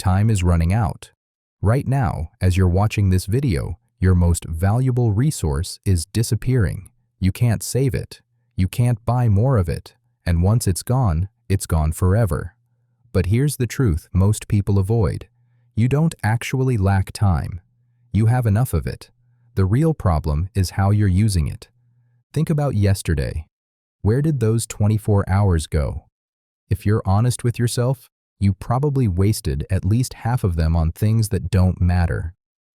Time is running out. Right now, as you're watching this video, your most valuable resource is disappearing. You can't save it. You can't buy more of it. And once it's gone forever. But here's the truth most people avoid. You don't actually lack time. You have enough of it. The real problem is how you're using it. Think about yesterday. Where did those 24 hours go? If you're honest with yourself, you probably wasted at least half of them on things that don't matter.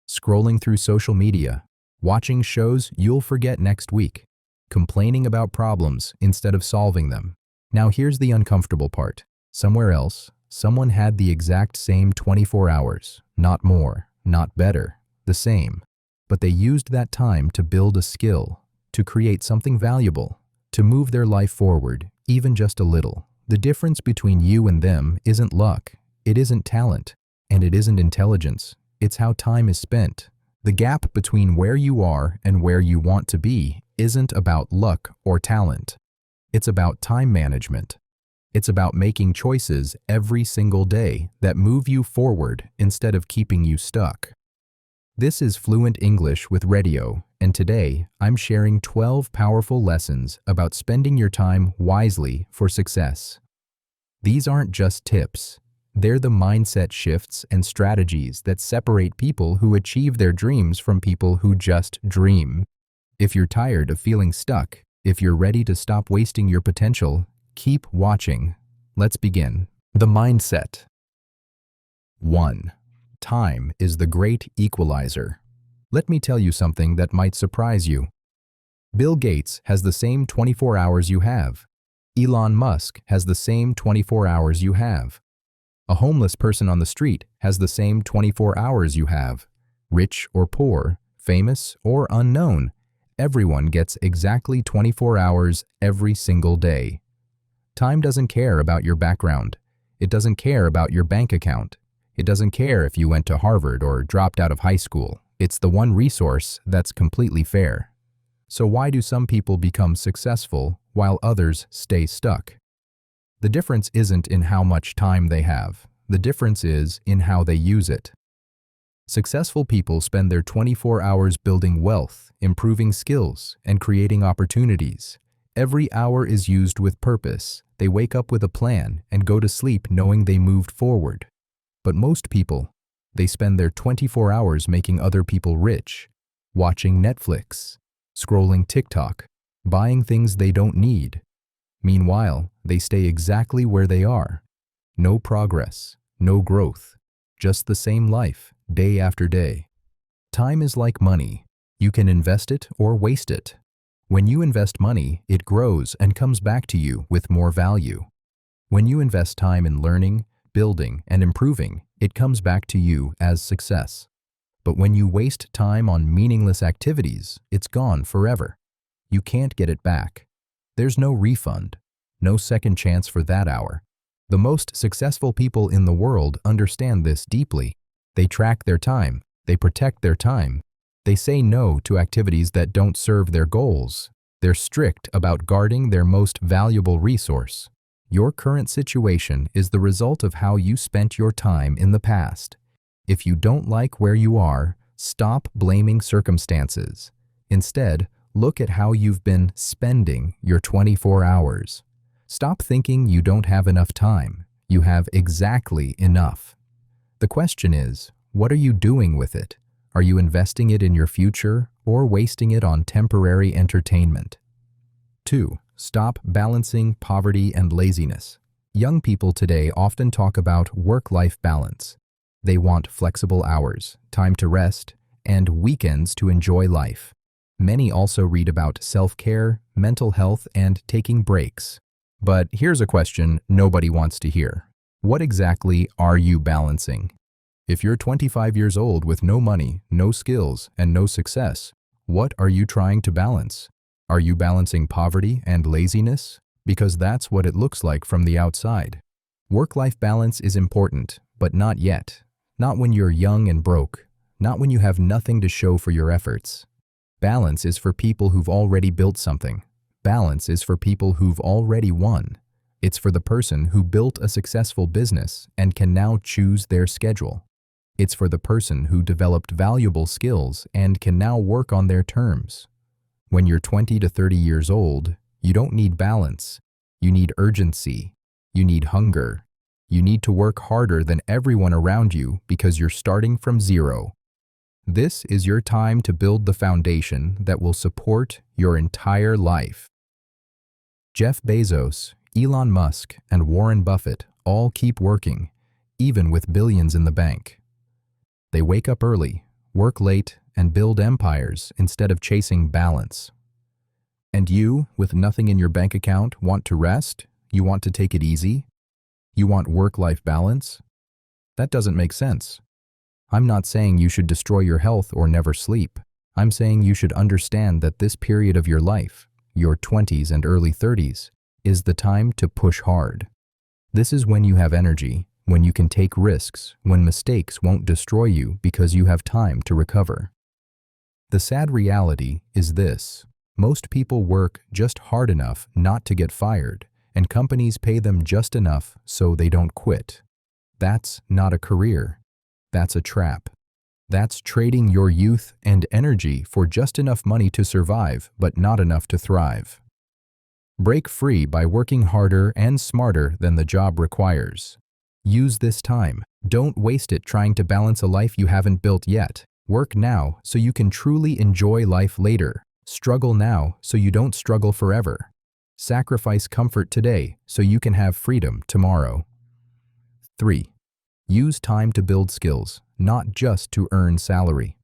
Scrolling through social media, watching shows you'll forget next week, complaining about problems instead of solving them. Now here's the uncomfortable part. Somewhere else, someone had the exact same 24 hours, not more, not better, the same. But they used that time to build a skill, to create something valuable, to move their life forward, even just a little. The difference between you and them isn't luck, it isn't talent, and it isn't intelligence. It's how time is spent. The gap between where you are and where you want to be isn't about luck or talent. It's about time management. It's about making choices every single day that move you forward instead of keeping you stuck. This is Fluent English with Radio, and today I'm sharing 12 powerful lessons about spending your time wisely for success. These aren't just tips. They're the mindset shifts and strategies that separate people who achieve their dreams from people who just dream. If you're tired of feeling stuck, if you're ready to stop wasting your potential, keep watching. Let's begin. The mindset. 1. Time is the great equalizer. Let me tell you something that might surprise you. Bill Gates has the same 24 hours you have. Elon Musk has the same 24 hours you have. A homeless person on the street has the same 24 hours you have. Rich or poor, famous or unknown, everyone gets exactly 24 hours every single day. Time doesn't care about your background. It doesn't care about your bank account. It doesn't care if you went to Harvard or dropped out of high school. It's the one resource that's completely fair. So why do some people become successful while others stay stuck? The difference isn't in how much time they have. The difference is in how they use it. Successful people spend their 24 hours building wealth, improving skills, and creating opportunities. Every hour is used with purpose. They wake up with a plan and go to sleep knowing they moved forward. But most people, they spend their 24 hours making other people rich, watching Netflix, scrolling TikTok, buying things they don't need. Meanwhile, they stay exactly where they are. No progress, no growth, just the same life, day after day. Time is like money. You can invest it or waste it. When you invest money, it grows and comes back to you with more value. When you invest time in learning, building, and improving, it comes back to you as success. But when you waste time on meaningless activities, it's gone forever. You can't get it back. There's no refund, no second chance for that hour. The most successful people in the world understand this deeply. They track their time. They protect their time. They say no to activities that don't serve their goals. They're strict about guarding their most valuable resource. Your current situation is the result of how you spent your time in the past. If you don't like where you are, stop blaming circumstances. Instead, look at how you've been spending your 24 hours. Stop thinking you don't have enough time. You have exactly enough. The question is, what are you doing with it? Are you investing it in your future or wasting it on temporary entertainment? 2. Stop balancing poverty and laziness. Young people today often talk about work-life balance. They want flexible hours, time to rest, and weekends to enjoy life. Many also read about self-care, mental health, and taking breaks. But here's a question nobody wants to hear. What exactly are you balancing? If you're 25 years old with no money, no skills, and no success, what are you trying to balance? Are you balancing poverty and laziness? Because that's what it looks like from the outside. Work-life balance is important, but not yet. Not when you're young and broke. Not when you have nothing to show for your efforts. Balance is for people who've already built something. Balance is for people who've already won. It's for the person who built a successful business and can now choose their schedule. It's for the person who developed valuable skills and can now work on their terms. When you're 20 to 30 years old, you don't need balance. You need urgency. You need hunger. You need to work harder than everyone around you because you're starting from zero. This is your time to build the foundation that will support your entire life. Jeff Bezos, Elon Musk, and Warren Buffett all keep working, even with billions in the bank. They wake up early, work late, and build empires instead of chasing balance. And you, with nothing in your bank account, want to rest? You want to take it easy? You want work-life balance? That doesn't make sense. I'm not saying you should destroy your health or never sleep. I'm saying you should understand that this period of your life, your 20s and early 30s, is the time to push hard. This is when you have energy, when you can take risks, when mistakes won't destroy you because you have time to recover. The sad reality is this: most people work just hard enough not to get fired, and companies pay them just enough so they don't quit. That's not a career. That's a trap. That's trading your youth and energy for just enough money to survive, but not enough to thrive. Break free by working harder and smarter than the job requires. Use this time. Don't waste it trying to balance a life you haven't built yet. Work now so you can truly enjoy life later. Struggle now so you don't struggle forever. Sacrifice comfort today so you can have freedom tomorrow. 3. Use time to build skills, not just to earn salary.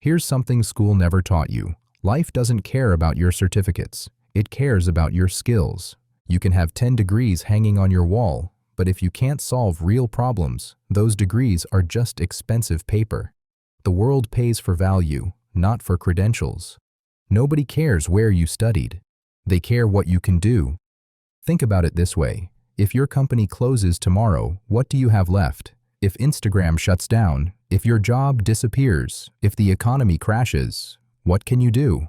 Here's something school never taught you. Life doesn't care about your certificates. It cares about your skills. You can have 10 degrees hanging on your wall, but if you can't solve real problems, those degrees are just expensive paper. The world pays for value, not for credentials. Nobody cares where you studied. They care what you can do. Think about it this way. If your company closes tomorrow, what do you have left? If Instagram shuts down, if your job disappears, if the economy crashes, what can you do?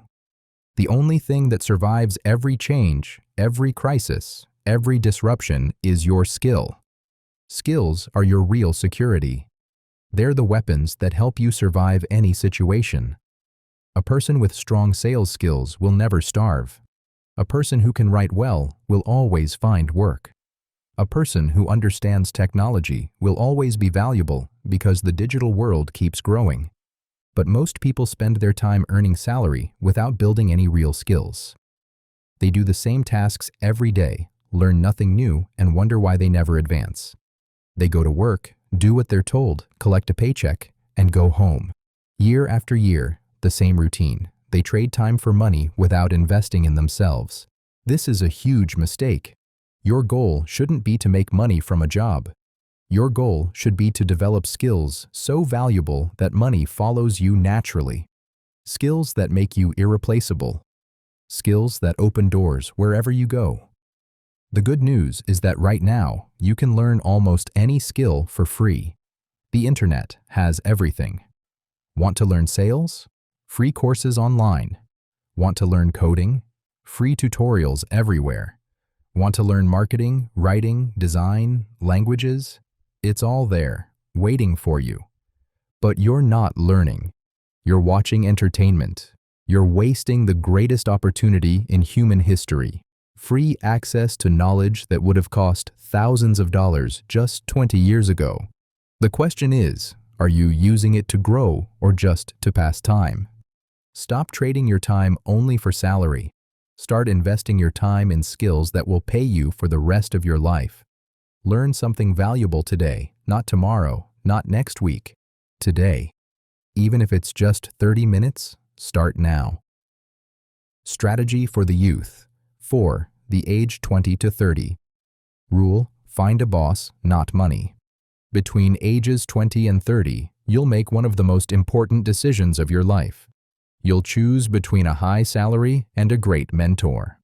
The only thing that survives every change, every crisis, every disruption is your skill. Skills are your real security. They're the weapons that help you survive any situation. A person with strong sales skills will never starve. A person who can write well will always find work. A person who understands technology will always be valuable because the digital world keeps growing. But most people spend their time earning salary without building any real skills. They do the same tasks every day, learn nothing new, and wonder why they never advance. They go to work, do what they're told, collect a paycheck, and go home. Year after year, the same routine. They trade time for money without investing in themselves. This is a huge mistake. Your goal shouldn't be to make money from a job. Your goal should be to develop skills so valuable that money follows you naturally. Skills that make you irreplaceable. Skills that open doors wherever you go. The good news is that right now, you can learn almost any skill for free. The internet has everything. Want to learn sales? Free courses online. Want to learn coding? Free tutorials everywhere. Want to learn marketing, writing, design, languages? It's all there, waiting for you. But you're not learning. You're watching entertainment. You're wasting the greatest opportunity in human history. Free access to knowledge that would have cost thousands of dollars just 20 years ago. The question is, are you using it to grow or just to pass time? Stop trading your time only for salary. Start investing your time in skills that will pay you for the rest of your life. Learn something valuable today, not tomorrow, not next week. Today. Even if it's just 30 minutes, start now. Strategy for the youth. 4. The age 20 to 30. Rule: find a boss, not money. Between ages 20 and 30, you'll make one of the most important decisions of your life. You'll choose between a high salary and a great mentor.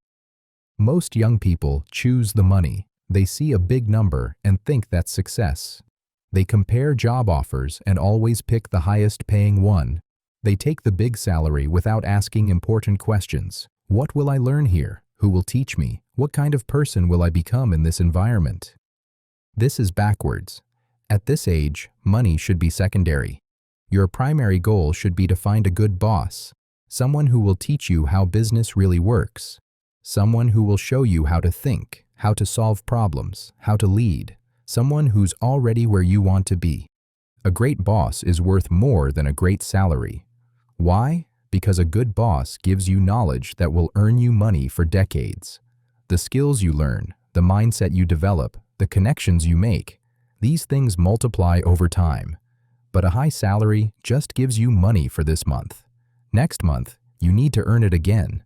Most young people choose the money. They see a big number and think that's success. They compare job offers and always pick the highest paying one. They take the big salary without asking important questions. What will I learn here? Who will teach me? What kind of person will I become in this environment? This is backwards. At this age, money should be secondary. Your primary goal should be to find a good boss, someone who will teach you how business really works, someone who will show you how to think, how to solve problems, how to lead, someone who's already where you want to be. A great boss is worth more than a great salary. Why? Because a good boss gives you knowledge that will earn you money for decades. The skills you learn, the mindset you develop, the connections you make, these things multiply over time. But a high salary just gives you money for this month. Next month, you need to earn it again.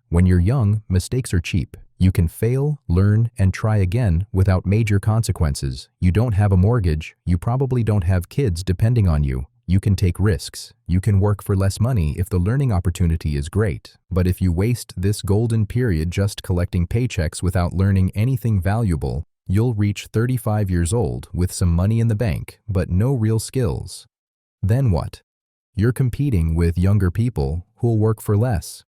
When you're young, mistakes are cheap. You can fail, learn, and try again without major consequences. You don't have a mortgage. You probably don't have kids depending on you. You can take risks. You can work for less money if the learning opportunity is great. But if you waste this golden period just collecting paychecks without learning anything valuable, you'll reach 35 years old with some money in the bank, but no real skills. Then what? You're competing with younger people who'll work for less.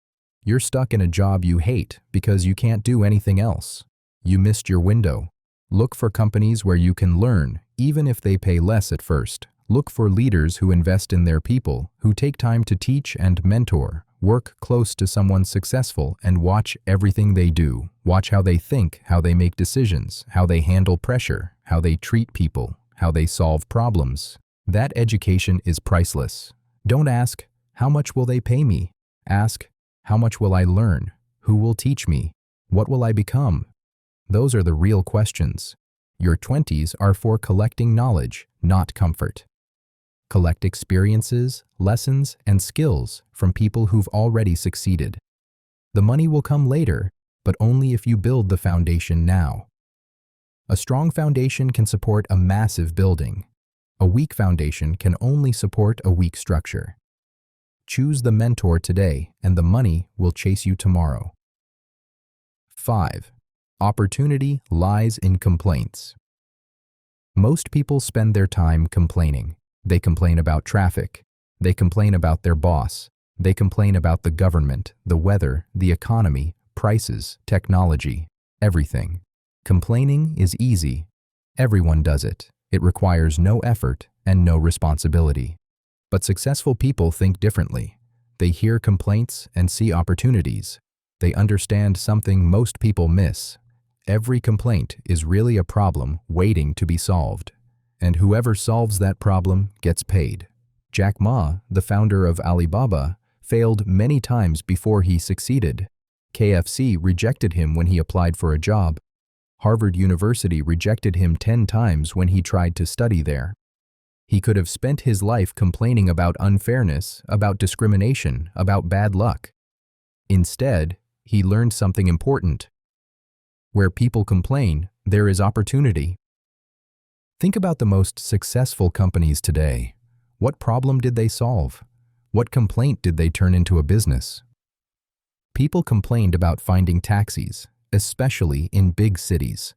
You're stuck in a job you hate because you can't do anything else. You missed your window. Look for companies where you can learn, even if they pay less at first. Look for leaders who invest in their people, who take time to teach and mentor. Work close to someone successful and watch everything they do. Watch how they think, how they make decisions, how they handle pressure, how they treat people, how they solve problems. That education is priceless. Don't ask, how much will they pay me? Ask, how much will I learn? Who will teach me? What will I become? Those are the real questions. Your 20s are for collecting knowledge, not comfort. Collect experiences, lessons, and skills from people who've already succeeded. The money will come later, but only if you build the foundation now. A strong foundation can support a massive building. A weak foundation can only support a weak structure. Choose the mentor today, and the money will chase you tomorrow. 5. Opportunity lies in complaints. Most people spend their time complaining. They complain about traffic. They complain about their boss. They complain about the government, the weather, the economy, prices, technology, everything. Complaining is easy. Everyone does it. It requires no effort and no responsibility. But successful people think differently. They hear complaints and see opportunities. They understand something most people miss. Every complaint is really a problem waiting to be solved. And whoever solves that problem gets paid. Jack Ma, the founder of Alibaba, failed many times before he succeeded. KFC rejected him when he applied for a job. Harvard University rejected him 10 times when he tried to study there. He could have spent his life complaining about unfairness, about discrimination, about bad luck. Instead, he learned something important. Where people complain, there is opportunity. Think about the most successful companies today. What problem did they solve? What complaint did they turn into a business? People complained about finding taxis, especially in big cities.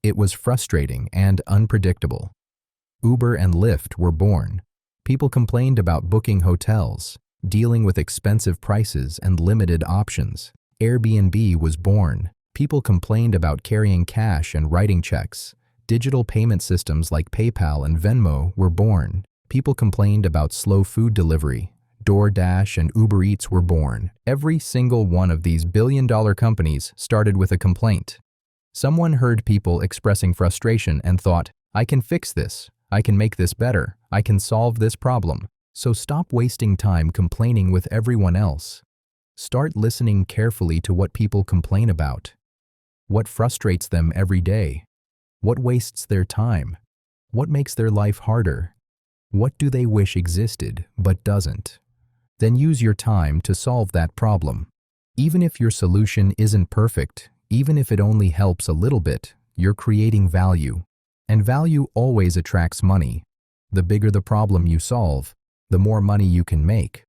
It was frustrating and unpredictable. Uber and Lyft were born. People complained about booking hotels, dealing with expensive prices and limited options. Airbnb was born. People complained about carrying cash and writing checks. Digital payment systems like PayPal and Venmo were born. People complained about slow food delivery. DoorDash and Uber Eats were born. Every single one of these billion-dollar companies started with a complaint. Someone heard people expressing frustration and thought, I can fix this. I can make this better. I can solve this problem. So stop wasting time complaining with everyone else. Start listening carefully to what people complain about. What frustrates them every day? What wastes their time? What makes their life harder? What do they wish existed but doesn't? Then use your time to solve that problem. Even if your solution isn't perfect, even if it only helps a little bit, you're creating value. And value always attracts money. The bigger the problem you solve, the more money you can make.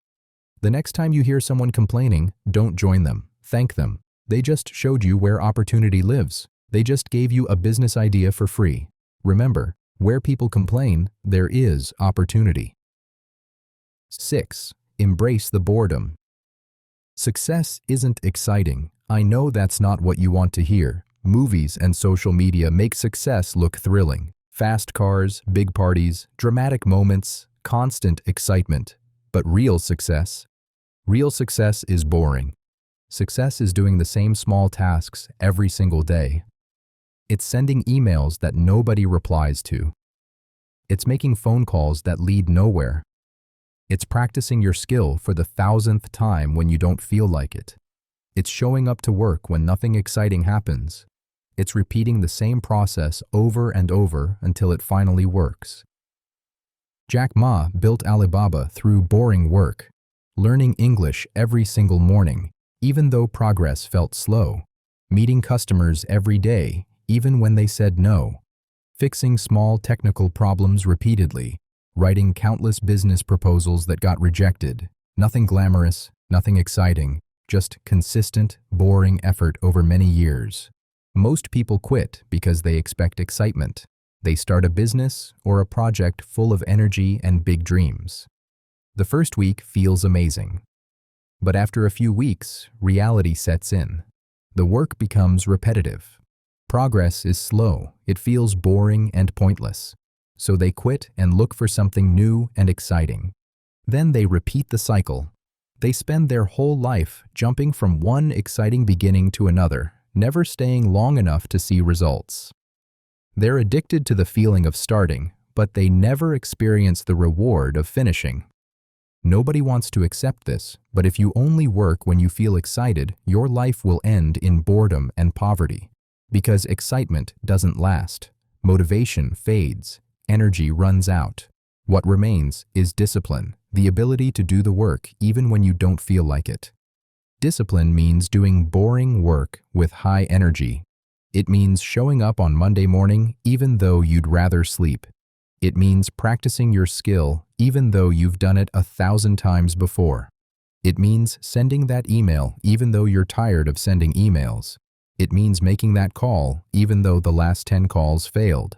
The next time you hear someone complaining, don't join them. Thank them. They just showed you where opportunity lives. They just gave you a business idea for free. Remember, where people complain, there is opportunity. 6. Embrace the boredom. Success isn't exciting I know that's not what you want to hear. Movies and social media make success look thrilling. Fast cars, big parties, dramatic moments, constant excitement. But real success is boring. Success is doing the same small tasks every single day. It's sending emails that nobody replies to. It's making phone calls that lead nowhere. It's practicing your skill for the 1,000th time when you don't feel like it. It's showing up to work when nothing exciting happens. It's repeating the same process over and over until it finally works. Jack Ma built Alibaba through boring work, learning English every single morning, even though progress felt slow, meeting customers every day, even when they said no, fixing small technical problems repeatedly, writing countless business proposals that got rejected. Nothing glamorous, nothing exciting, just consistent, boring effort over many years. Most people quit because they expect excitement. They start a business or a project full of energy and big dreams. The first week feels amazing. But after a few weeks, reality sets in. The work becomes repetitive. Progress is slow. It feels boring and pointless. So they quit and look for something new and exciting. Then they repeat the cycle. They spend their whole life jumping from one exciting beginning to another, never staying long enough to see results. They're addicted to the feeling of starting, but they never experience the reward of finishing. Nobody wants to accept this, but if you only work when you feel excited, your life will end in boredom and poverty. Because excitement doesn't last. Motivation fades. Energy runs out. What remains is discipline, the ability to do the work even when you don't feel like it. Discipline means doing boring work with high energy. It means showing up on Monday morning even though you'd rather sleep. It means practicing your skill even though you've done it 1,000 times before. It means sending that email even though you're tired of sending emails. It means making that call even though the last 10 calls failed.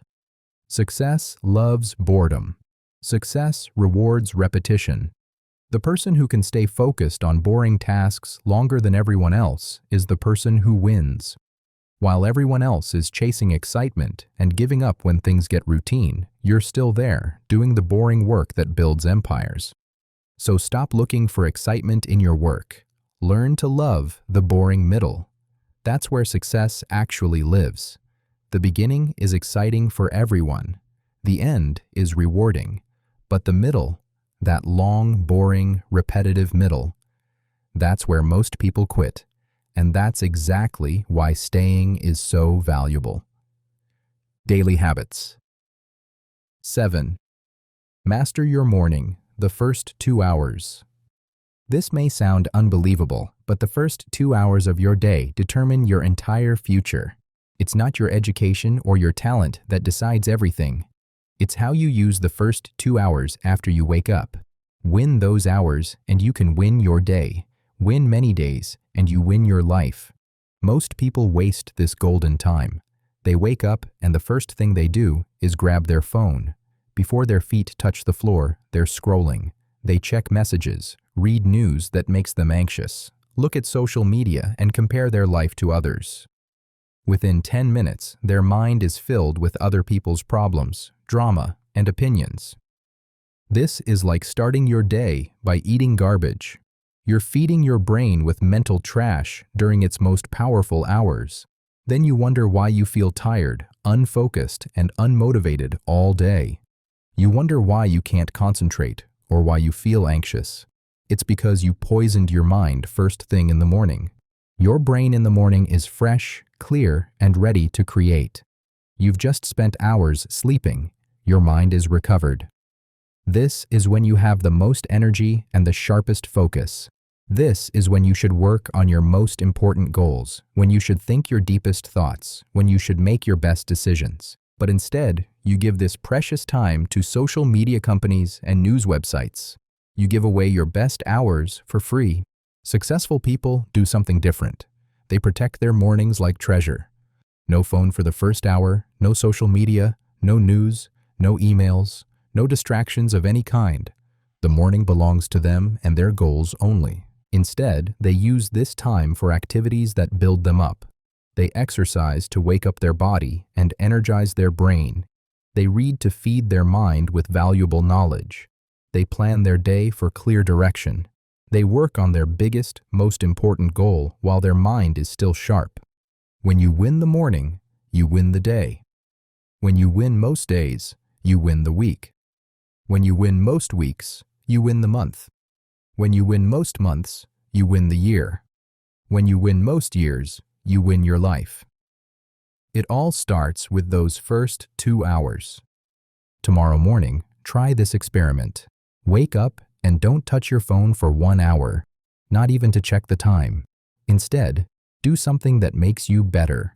Success loves boredom. Success rewards repetition. The person who can stay focused on boring tasks longer than everyone else is the person who wins. While everyone else is chasing excitement and giving up when things get routine, you're still there, doing the boring work that builds empires. So stop looking for excitement in your work. Learn to love the boring middle. That's where success actually lives. The beginning is exciting for everyone. The end is rewarding. But the middle, that long, boring, repetitive middle, that's where most people quit. And that's exactly why staying is so valuable. Daily habits. 7. Master your morning, the first 2 hours. This may sound unbelievable, but the first 2 hours of your day determine your entire future. It's not your education or your talent that decides everything. It's how you use the first 2 hours after you wake up. Win those hours and you can win your day. Win many days and you win your life. Most people waste this golden time. They wake up and the first thing they do is grab their phone. Before their feet touch the floor, they're scrolling. They check messages, read news that makes them anxious, look at social media and compare their life to others. Within 10 minutes, their mind is filled with other people's problems, drama, and opinions. This is like starting your day by eating garbage. You're feeding your brain with mental trash during its most powerful hours. Then you wonder why you feel tired, unfocused, and unmotivated all day. You wonder why you can't concentrate or why you feel anxious. It's because you poisoned your mind first thing in the morning. Your brain in the morning is fresh, clear, and ready to create. You've just spent hours sleeping. Your mind is recovered. This is when you have the most energy and the sharpest focus. This is when you should work on your most important goals, when you should think your deepest thoughts, when you should make your best decisions. But instead, you give this precious time to social media companies and news websites. You give away your best hours for free. Successful people do something different. They protect their mornings like treasure. No phone for the first hour, no social media, no news, no emails, no distractions of any kind. The morning belongs to them and their goals only. Instead, they use this time for activities that build them up. They exercise to wake up their body and energize their brain. They read to feed their mind with valuable knowledge. They plan their day for clear direction. They work on their biggest, most important goal while their mind is still sharp. When you win the morning, you win the day. When you win most days, you win the week. When you win most weeks, you win the month. When you win most months, you win the year. When you win most years, you win your life. It all starts with those first 2 hours. Tomorrow morning, try this experiment. Wake up and don't touch your phone for 1 hour, not even to check the time. Instead, do something that makes you better.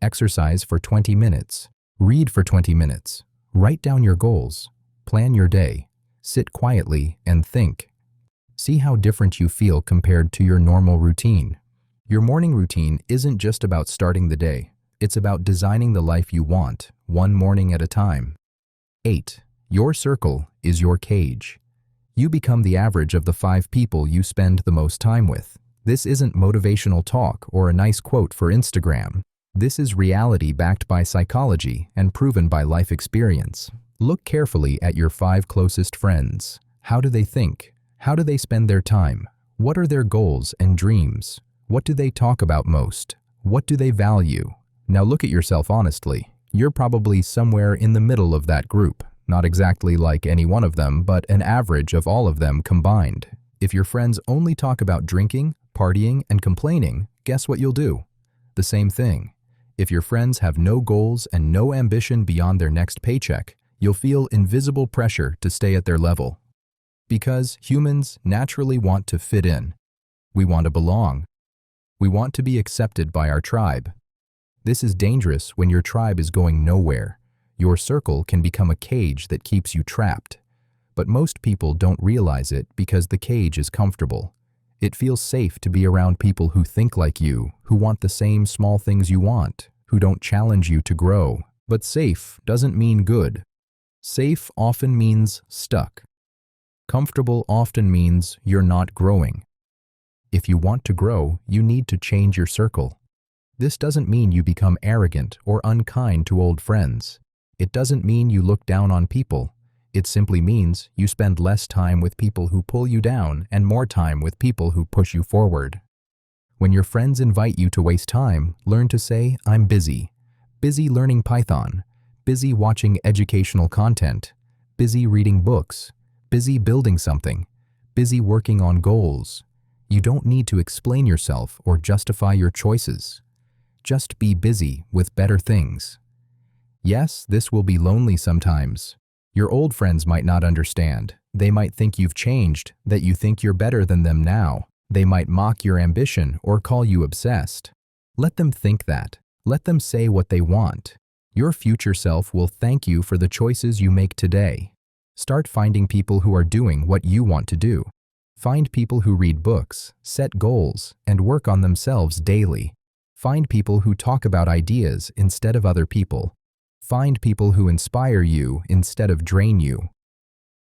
Exercise for 20 minutes. Read for 20 minutes. Write down your goals. Plan your day. Sit quietly and think. See how different you feel compared to your normal routine. Your morning routine isn't just about starting the day. It's about designing the life you want, one morning at a time. 8. Your circle is your cage. You become the average of the 5 people you spend the most time with. This isn't motivational talk or a nice quote for Instagram. This is reality backed by psychology and proven by life experience. Look carefully at your 5 closest friends. How do they think? How do they spend their time? What are their goals and dreams? What do they talk about most? What do they value? Now look at yourself honestly. You're probably somewhere in the middle of that group. Not exactly like any one of them, but an average of all of them combined. If your friends only talk about drinking, partying, and complaining, guess what you'll do? The same thing. If your friends have no goals and no ambition beyond their next paycheck, you'll feel invisible pressure to stay at their level. Because humans naturally want to fit in. We want to belong. We want to be accepted by our tribe. This is dangerous when your tribe is going nowhere. Your circle can become a cage that keeps you trapped. But most people don't realize it because the cage is comfortable. It feels safe to be around people who think like you, who want the same small things you want, who don't challenge you to grow. But safe doesn't mean good. Safe often means stuck. Comfortable often means you're not growing. If you want to grow, you need to change your circle. This doesn't mean you become arrogant or unkind to old friends. It doesn't mean you look down on people. It simply means you spend less time with people who pull you down and more time with people who push you forward. When your friends invite you to waste time, learn to say, "I'm busy." Busy learning Python. Busy watching educational content. Busy reading books. Busy building something. Busy working on goals. You don't need to explain yourself or justify your choices. Just be busy with better things. Yes, this will be lonely sometimes. Your old friends might not understand. They might think you've changed, that you think you're better than them now. They might mock your ambition or call you obsessed. Let them think that. Let them say what they want. Your future self will thank you for the choices you make today. Start finding people who are doing what you want to do. Find people who read books, set goals, and work on themselves daily. Find people who talk about ideas instead of other people. Find people who inspire you instead of drain you.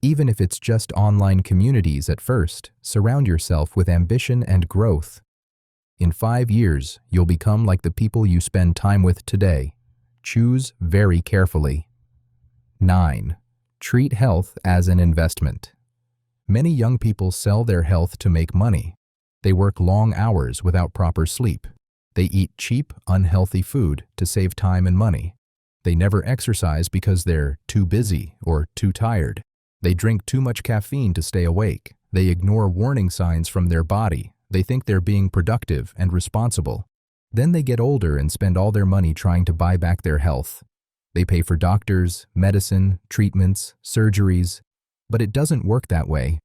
Even if it's just online communities at first, surround yourself with ambition and growth. In 5 years, you'll become like the people you spend time with today. Choose very carefully. 9. Treat health as an investment. Many young people sell their health to make money. They work long hours without proper sleep. They eat cheap, unhealthy food to save time and money. They never exercise because they're too busy or too tired. They drink too much caffeine to stay awake. They ignore warning signs from their body. They think they're being productive and responsible. Then they get older and spend all their money trying to buy back their health. They pay for doctors, medicine, treatments, surgeries, but it doesn't work that way.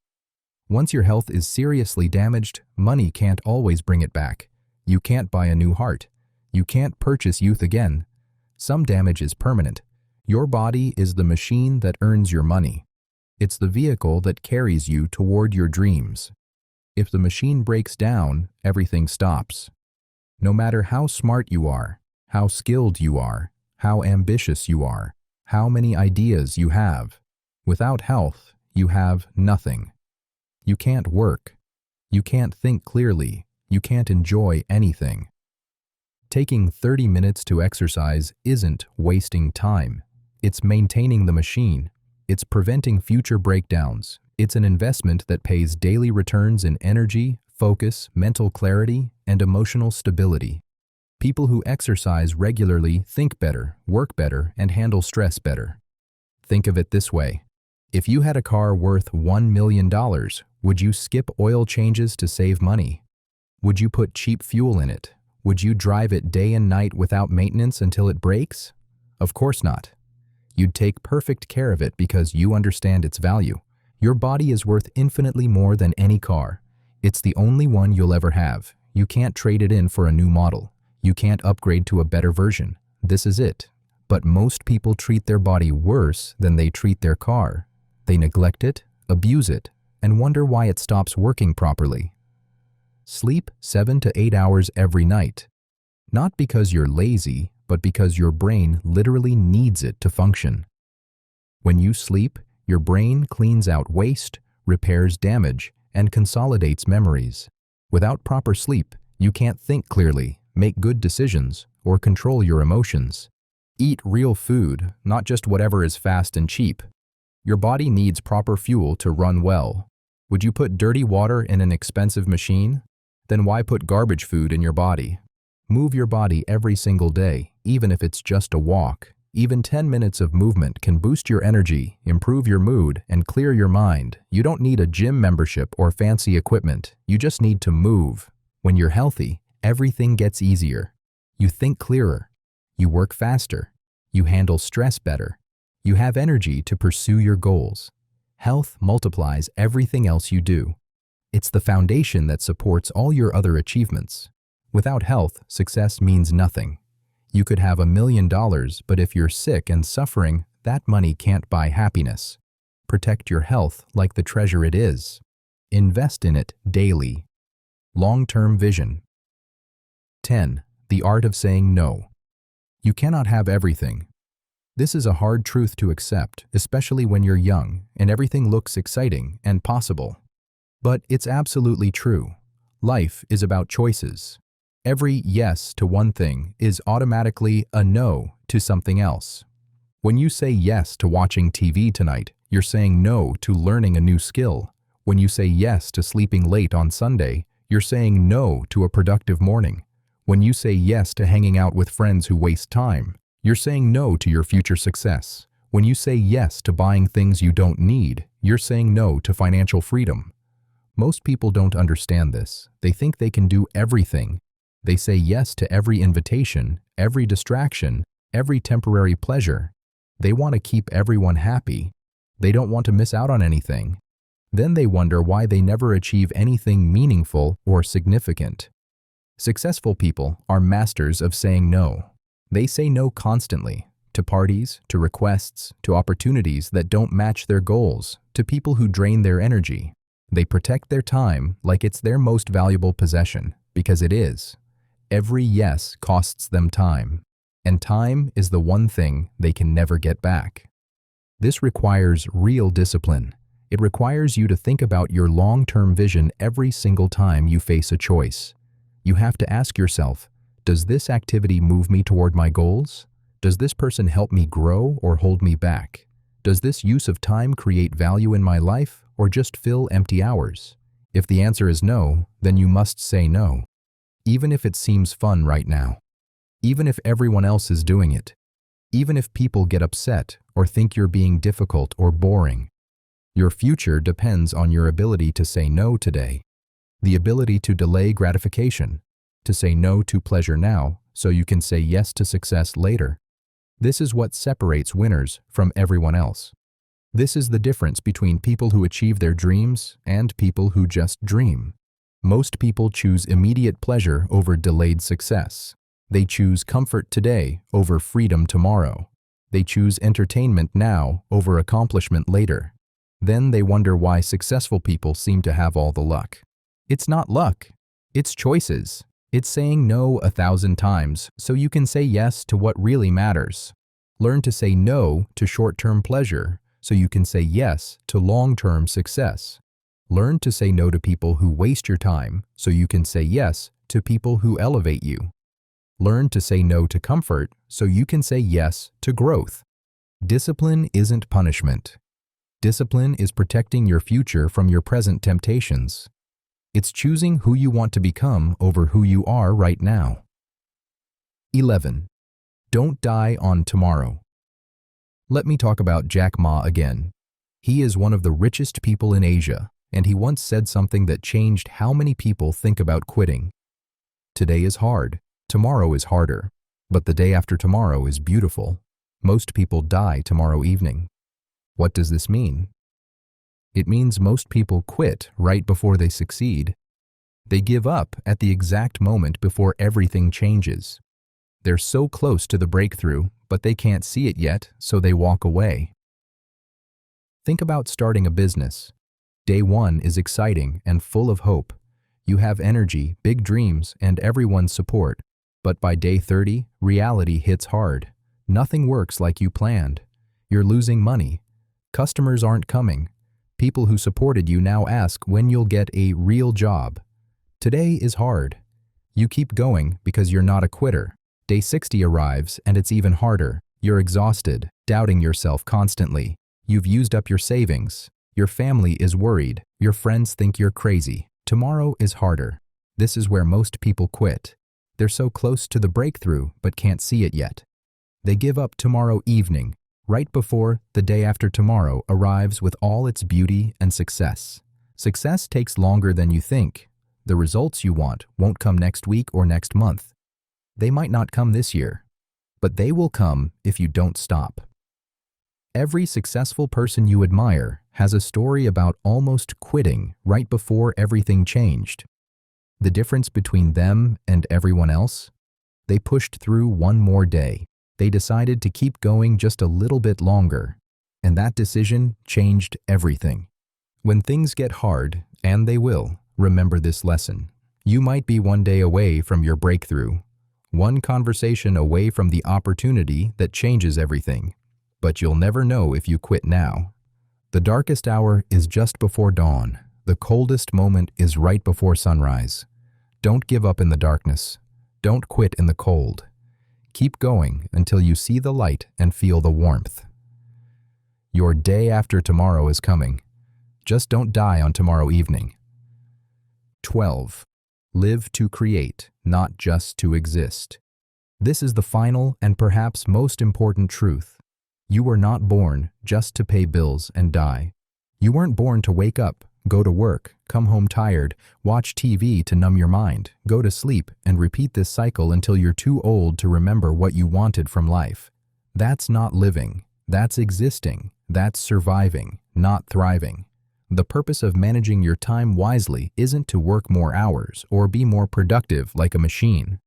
Once your health is seriously damaged, money can't always bring it back. You can't buy a new heart. You can't purchase youth again. Some damage is permanent. Your body is the machine that earns your money. It's the vehicle that carries you toward your dreams. If the machine breaks down, everything stops. No matter how smart you are, how skilled you are, how ambitious you are, how many ideas you have, without health, you have nothing. You can't work. You can't think clearly. You can't enjoy anything. Taking 30 minutes to exercise isn't wasting time. It's maintaining the machine. It's preventing future breakdowns. It's an investment that pays daily returns in energy, focus, mental clarity, and emotional stability. People who exercise regularly think better, work better, and handle stress better. Think of it this way. If you had a car worth $1 million, would you skip oil changes to save money? Would you put cheap fuel in it? Would you drive it day and night without maintenance until it breaks? Of course not. You'd take perfect care of it because you understand its value. Your body is worth infinitely more than any car. It's the only one you'll ever have. You can't trade it in for a new model. You can't upgrade to a better version. This is it. But most people treat their body worse than they treat their car. They neglect it, abuse it, and wonder why it stops working properly. Sleep 7 to 8 hours every night. Not because you're lazy, but because your brain literally needs it to function. When you sleep, your brain cleans out waste, repairs damage, and consolidates memories. Without proper sleep, you can't think clearly, make good decisions, or control your emotions. Eat real food, not just whatever is fast and cheap. Your body needs proper fuel to run well. Would you put dirty water in an expensive machine? Then why put garbage food in your body? Move your body every single day, even if it's just a walk. Even 10 minutes of movement can boost your energy, improve your mood, and clear your mind. You don't need a gym membership or fancy equipment. You just need to move. When you're healthy, everything gets easier. You think clearer. You work faster. You handle stress better. You have energy to pursue your goals. Health multiplies everything else you do. It's the foundation that supports all your other achievements. Without health, success means nothing. You could have $1 million, but if you're sick and suffering, that money can't buy happiness. Protect your health like the treasure it is. Invest in it daily. Long-term vision. 10. The art of saying no. You cannot have everything. This is a hard truth to accept, especially when you're young and everything looks exciting and possible. But it's absolutely true. Life is about choices. Every yes to one thing is automatically a no to something else. When you say yes to watching TV tonight, you're saying no to learning a new skill. When you say yes to sleeping late on Sunday, you're saying no to a productive morning. When you say yes to hanging out with friends who waste time, you're saying no to your future success. When you say yes to buying things you don't need, you're saying no to financial freedom. Most people don't understand this. They think they can do everything. They say yes to every invitation, every distraction, every temporary pleasure. They want to keep everyone happy. They don't want to miss out on anything. Then they wonder why they never achieve anything meaningful or significant. Successful people are masters of saying no. They say no constantly, to parties, to requests, to opportunities that don't match their goals, to people who drain their energy. They protect their time like it's their most valuable possession, because it is. Every yes costs them time, and time is the one thing they can never get back. This requires real discipline. It requires you to think about your long-term vision every single time you face a choice. You have to ask yourself, does this activity move me toward my goals? Does this person help me grow or hold me back? Does this use of time create value in my life or just fill empty hours? If the answer is no, then you must say no. Even if it seems fun right now. Even if everyone else is doing it. Even if people get upset or think you're being difficult or boring. Your future depends on your ability to say no today. The ability to delay gratification. To say no to pleasure now so you can say yes to success later. This is what separates winners from everyone else. This is the difference between people who achieve their dreams and people who just dream. Most people choose immediate pleasure over delayed success. They choose comfort today over freedom tomorrow. They choose entertainment now over accomplishment later. Then they wonder why successful people seem to have all the luck. It's not luck. It's choices. It's saying no 1,000 times so you can say yes to what really matters. Learn to say no to short-term pleasure so you can say yes to long-term success. Learn to say no to people who waste your time so you can say yes to people who elevate you. Learn to say no to comfort so you can say yes to growth. Discipline isn't punishment. Discipline is protecting your future from your present temptations. It's choosing who you want to become over who you are right now. 11. Don't die on tomorrow. Let me talk about Jack Ma again. He is one of the richest people in Asia, and he once said something that changed how many people think about quitting. Today is hard, tomorrow is harder, but the day after tomorrow is beautiful. Most people die tomorrow evening. What does this mean? It means most people quit right before they succeed. They give up at the exact moment before everything changes. They're so close to the breakthrough, but they can't see it yet, so they walk away. Think about starting a business. Day 1 is exciting and full of hope. You have energy, big dreams, and everyone's support. But by day 30, reality hits hard. Nothing works like you planned. You're losing money. Customers aren't coming. People who supported you now ask when you'll get a real job. Today is hard. You keep going because you're not a quitter. Day 60 arrives and it's even harder. You're exhausted, doubting yourself constantly. You've used up your savings. Your family is worried. Your friends think you're crazy. Tomorrow is harder. This is where most people quit. They're so close to the breakthrough but can't see it yet. They give up tomorrow evening, right before the day after tomorrow arrives with all its beauty and success. Success takes longer than you think. The results you want won't come next week or next month. They might not come this year, but they will come if you don't stop. Every successful person you admire has a story about almost quitting right before everything changed. The difference between them and everyone else? They pushed through one more day. They decided to keep going just a little bit longer, and that decision changed everything. When things get hard, and they will, remember this lesson. You might be one day away from your breakthrough, one conversation away from the opportunity that changes everything, but you'll never know if you quit now. The darkest hour is just before dawn. The coldest moment is right before sunrise. Don't give up in the darkness. Don't quit in the cold. Keep going until you see the light and feel the warmth. Your day after tomorrow is coming. Just don't die on tomorrow evening. 12. Live to create, not just to exist. This is the final and perhaps most important truth. You were not born just to pay bills and die. You weren't born to wake up, go to work, come home tired, watch TV to numb your mind, go to sleep, and repeat this cycle until you're too old to remember what you wanted from life. That's not living. That's existing. That's surviving, not thriving. The purpose of managing your time wisely isn't to work more hours or be more productive like a machine.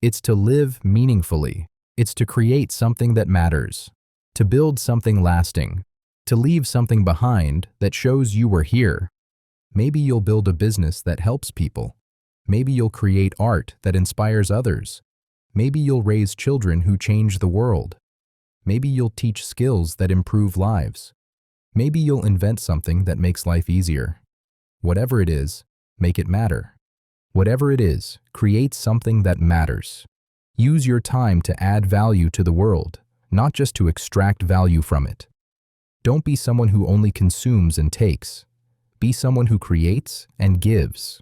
It's to live meaningfully. It's to create something that matters, to build something lasting, to leave something behind that shows you were here. Maybe you'll build a business that helps people. Maybe you'll create art that inspires others. Maybe you'll raise children who change the world. Maybe you'll teach skills that improve lives. Maybe you'll invent something that makes life easier. Whatever it is, make it matter. Whatever it is, create something that matters. Use your time to add value to the world, not just to extract value from it. Don't be someone who only consumes and takes. Be someone who creates and gives.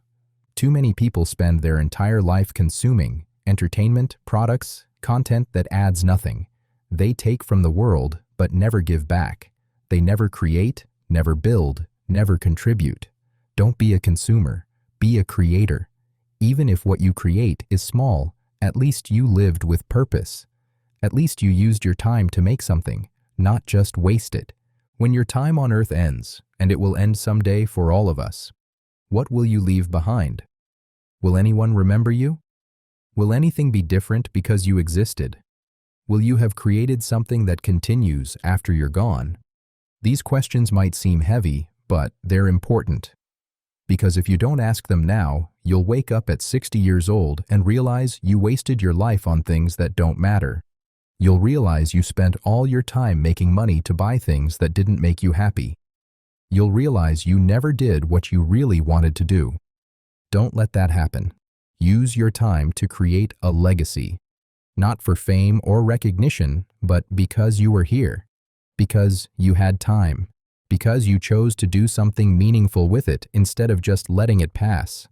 Too many people spend their entire life consuming entertainment, products, content that adds nothing. They take from the world, but never give back. They never create, never build, never contribute. Don't be a consumer. Be a creator. Even if what you create is small, at least you lived with purpose. At least you used your time to make something, not just waste it. When your time on earth ends, and it will end someday for all of us, what will you leave behind? Will anyone remember you? Will anything be different because you existed? Will you have created something that continues after you're gone? These questions might seem heavy, but they're important. Because if you don't ask them now, you'll wake up at 60 years old and realize you wasted your life on things that don't matter. You'll realize you spent all your time making money to buy things that didn't make you happy. You'll realize you never did what you really wanted to do. Don't let that happen. Use your time to create a legacy. Not for fame or recognition, but because you were here. Because you had time. Because you chose to do something meaningful with it instead of just letting it pass.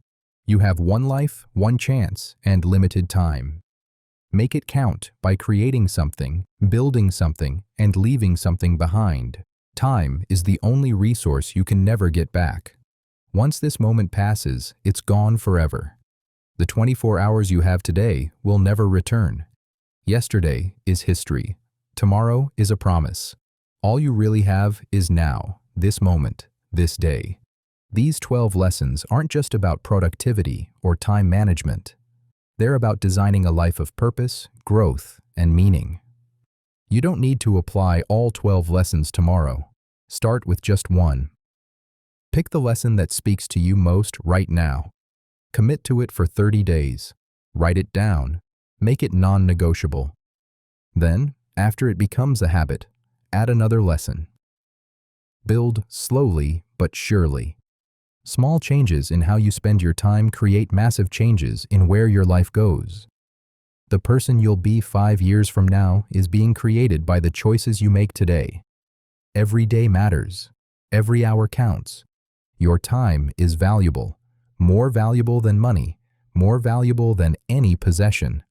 You have one life, one chance, and limited time. Make it count by creating something, building something, and leaving something behind. Time is the only resource you can never get back. Once this moment passes, it's gone forever. The 24 hours you have today will never return. Yesterday is history. Tomorrow is a promise. All you really have is now, this moment, this day. These 12 lessons aren't just about productivity or time management. They're about designing a life of purpose, growth, and meaning. You don't need to apply all 12 lessons tomorrow. Start with just one. Pick the lesson that speaks to you most right now. Commit to it for 30 days. Write it down. Make it non-negotiable. Then, after it becomes a habit, add another lesson. Build slowly but surely. Small changes in how you spend your time create massive changes in where your life goes. The person you'll be 5 years from now is being created by the choices you make today. Every day matters. Every hour counts. Your time is valuable. More valuable than money. More valuable than any possession.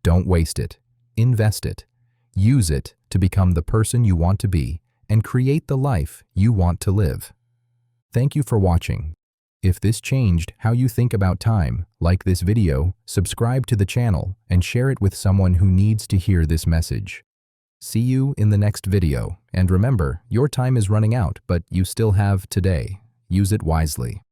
Don't waste it. Invest it. Use it to become the person you want to be and create the life you want to live. Thank you for watching. If this changed how you think about time, like this video, subscribe to the channel, and share it with someone who needs to hear this message. See you in the next video, and remember, your time is running out, but you still have today. Use it wisely.